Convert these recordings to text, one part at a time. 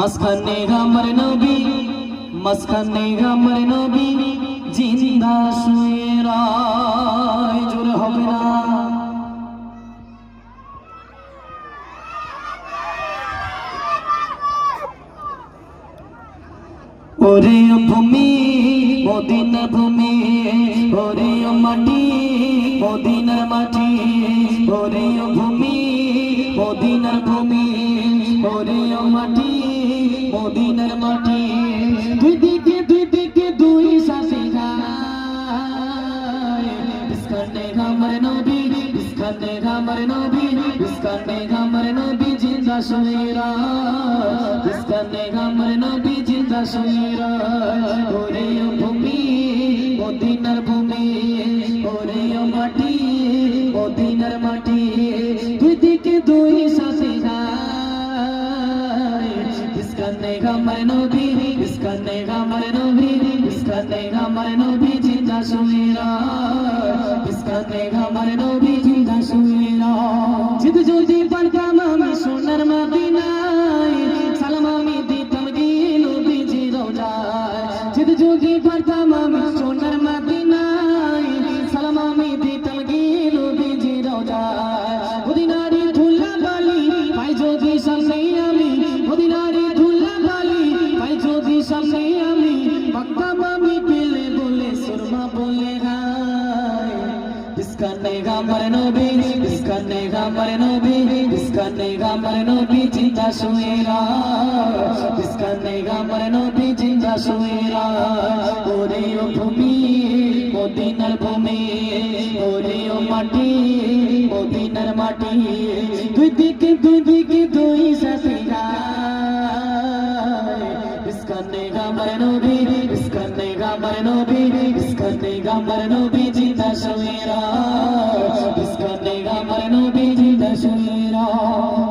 মাঝখানে আমার নবী, মাঝখানে আমার নবী জিন্দা শুয়ে রায়। জোরে হবে না? ওরে ভূমি মদিনা ভূমি, ওরে মাটি মদিনার মাটি, ওরে ভূমি মদিনার ভূমি, ওরে মাটি মদিনার মাটি। দুই দিকে দুই সাথে গায়, ইসকানে আমার নবী, ইসকানে আমার নবী, ইসকানে আমার নবী জিন্দা শুয়ে রায়, ইসকানে আমার নবী জিন্দা শুয়ে রায়। ওরে ভূমি মদিনার ভূমি, ওরে মাটি মদিনার মাটি। দুই দিকে দুই সাথে গায়, ইসকানে আমার নবী, ইসকানে আমার নবী, ইসকানে আমার নবী জিন্দা শুয়ে রায়, ইসকানে আমার নবী জিন্দা শুয়ে রায়। যদি পারতাম আমি সোনার মদিনায়, সালাম আমি দিতাম গিয়ে নবীজি রওজায়। যদি পারতাম আমি সোনার মদিনায়, সালাম আমি দিতাম গিয়ে নবীজি রওজায়। মদিনারি ধুলা বালি পাই যদি সামনে আমি, মদিনারি ধুলা বালি পাই যদি সামনে আমি, মক্কা আমি পেলে বলে সুরমা বলে হায়। ইসকানে আমার নবী, ইসকানে আমার নবী, ইসকানে আমার নবী জিন্দা শুয়ে রায়, ইসকানে আমার নবী জিন্দা শুয়ে রায়। ওরে ভূমি মদিনার ভূমি, ওরে মাটি মদিনার মাটি। দুই দিকে দুই সাথে গায়, ইসকানে আমার নবী, ইসকানে আমার নবী, ইসকানে আমার নবী জিন্দা শুয়ে রায়, ইসকানে আমার নবী জিন্দা শুয়ে রায়।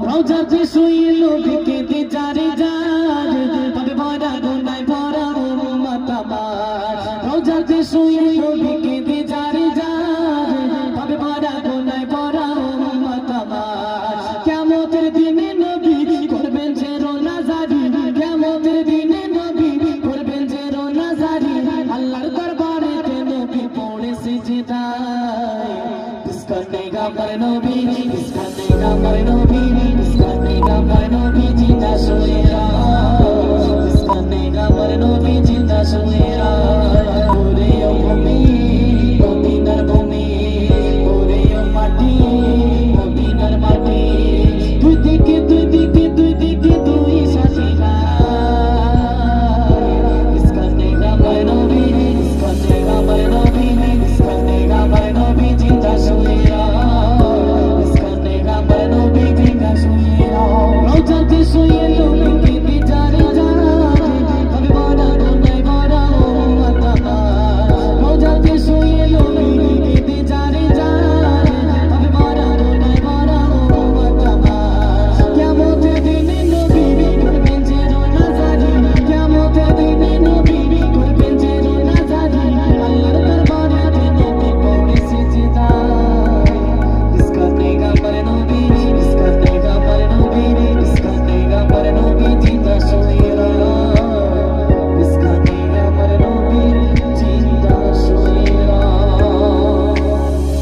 রওজাতে শুয়ে নবীকে দিজারে যার, তবে ভরা গুনায় ভরা উম্মত আমার। রওজাতে শুয়ে নবীকে দিজারে যার, তবে ভরা গুনায় ভরা উম্মত আমার। কিয়ামতের দিনে নবী করবেন যে রোনাজারি, কিয়ামতের দিনে নবী করবেন যে রোনাজারি। আল্লাহর দরবারেতে নবী পড়ে সিজদায়, ইসকানে আমার নবী, ইসকানে আমার নবী।